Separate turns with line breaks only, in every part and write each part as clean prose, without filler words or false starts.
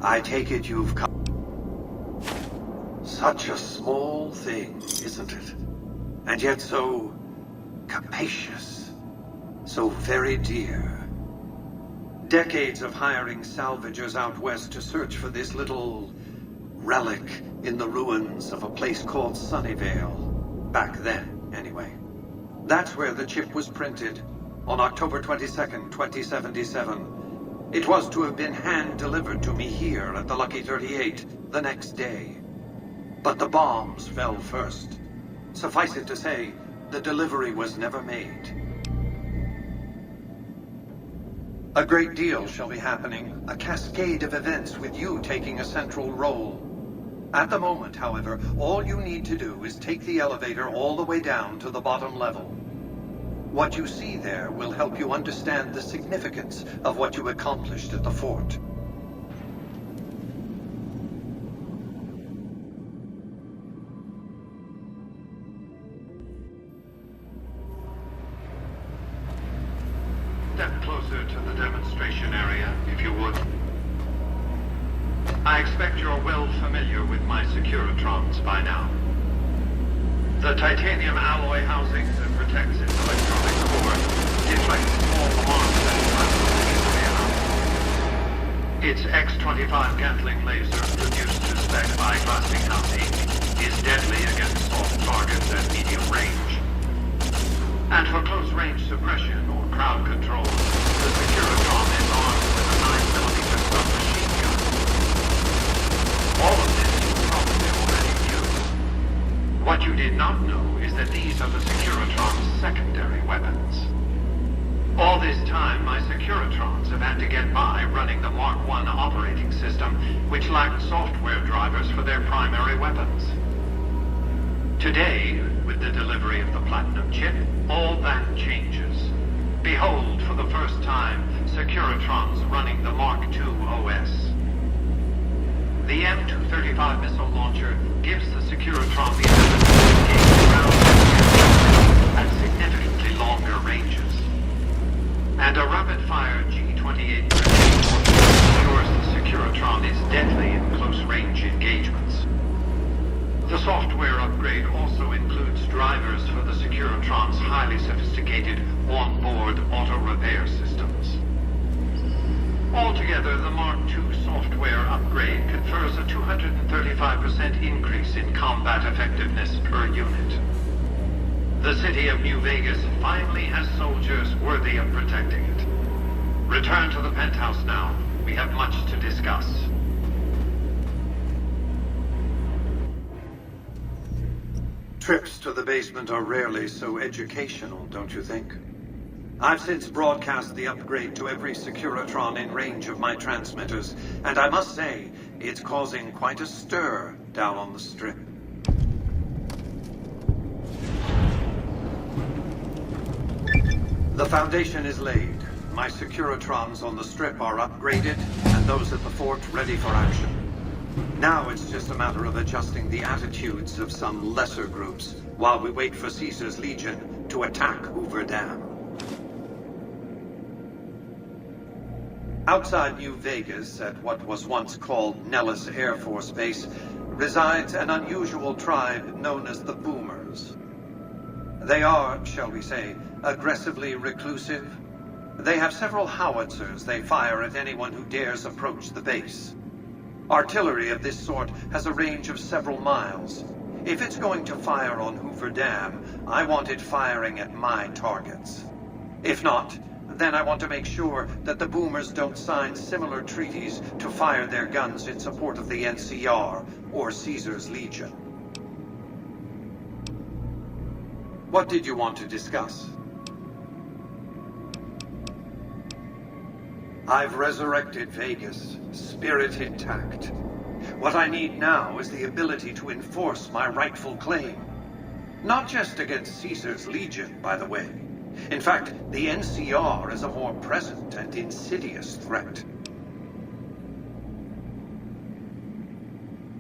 I take it you've come. Such a small thing, isn't it? And yet so capacious, so very dear. Decades of hiring salvagers out west to search for this little relic in the ruins of a place called Sunnyvale. Back then, anyway. That's where the chip was printed, on October 22nd, 2077. It was to have been hand-delivered to me here at the Lucky 38 the next day. But the bombs fell first. Suffice it to say, the delivery was never made. A great deal shall be happening, a cascade of events with you taking a central role. At the moment, however, all you need to do is take the elevator all the way down to the bottom level. What you see there will help you understand the significance of what you accomplished at the fort.
Step closer to the demonstration area, if you would. I expect you're well familiar with my Securitrons by now. The titanium alloy housing that protects its electronic core deflects small alarms that travel Its X-25 Gatling laser, produced to spec by Westinghouse Inc., is deadly against soft targets at medium range. And for close-range suppression or crowd control, the Securitron is armed with a 9mm submachine gun. All of this you probably already knew. What you did not know is that these are the Securitron's secondary weapons. All this time, my Securitrons have had to get by running the Mark I operating system, which lacked software drivers for their primary weapons. Today, with the delivery of the Platinum chip, all that changes. Behold, for the first time, Securitrons running the Mark II OS. The M235 missile launcher gives the Securitron the ability to engage ground at significantly longer ranges. And a rapid-fire G-28 grenade launcher ensures the Securitron is deadly in close-range engagements. The software upgrade also includes drivers for the Securitron's highly sophisticated on-board auto-repair systems. Altogether, the Mark II software upgrade confers a 235% increase in combat effectiveness per unit. The city of New Vegas finally has soldiers worthy of protecting it. Return to the penthouse now. We have much to discuss.
Trips to the basement are rarely so educational, don't you think? I've since broadcast the upgrade to every Securitron in range of my transmitters, and I must say, it's causing quite a stir down on the Strip. The foundation is laid. My Securitrons on the Strip are upgraded, and those at the fort ready for action. Now it's just a matter of adjusting the attitudes of some lesser groups while we wait for Caesar's Legion to attack Hoover Dam. Outside New Vegas, at what was once called Nellis Air Force Base, resides an unusual tribe known as the Boomers. They are, shall we say, aggressively reclusive. They have several howitzers they fire at anyone who dares approach the base. Artillery of this sort has a range of several miles. If it's going to fire on Hoover Dam, I want it firing at my targets. If not, then I want to make sure that the Boomers don't sign similar treaties to fire their guns in support of the NCR or Caesar's Legion. What did you want to discuss? I've resurrected Vegas, spirit intact. What I need now is the ability to enforce my rightful claim. Not just against Caesar's Legion, by the way. In fact, the NCR is a more present and insidious threat.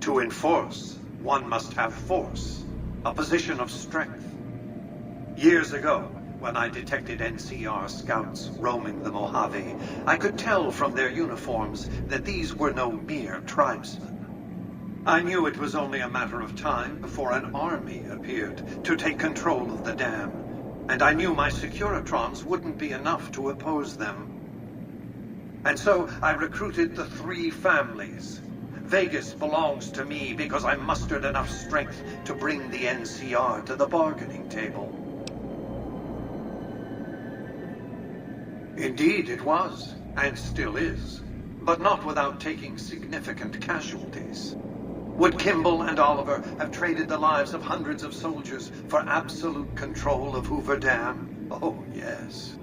To enforce, one must have force, a position of strength. Years ago, when I detected NCR scouts roaming the Mojave, I could tell from their uniforms that these were no mere tribesmen. I knew it was only a matter of time before an army appeared to take control of the dam, and I knew my Securitrons wouldn't be enough to oppose them. And so I recruited the 3 families. Vegas belongs to me because I mustered enough strength to bring the NCR to the bargaining table. Indeed it was, and still is, but not without taking significant casualties. Would Kimball and Oliver have traded the lives of hundreds of soldiers for absolute control of Hoover Dam? Oh, yes.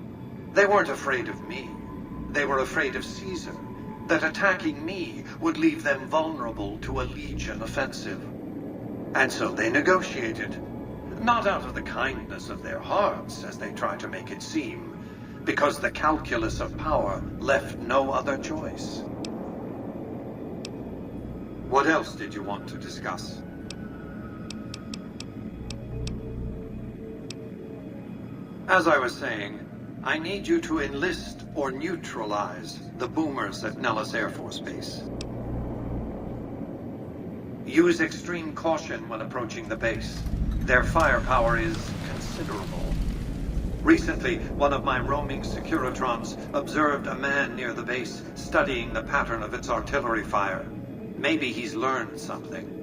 They weren't afraid of me. They were afraid of Caesar, that attacking me would leave them vulnerable to a Legion offensive. And so they negotiated, not out of the kindness of their hearts, as they try to make it seem, because the calculus of power left no other choice. What else did you want to discuss? As I was saying, I need you to enlist or neutralize the boomers at Nellis Air Force Base. Use extreme caution when approaching the base. Their firepower is considerable. Recently, one of my roaming Securitrons observed a man near the base studying the pattern of its artillery fire. Maybe he's learned something.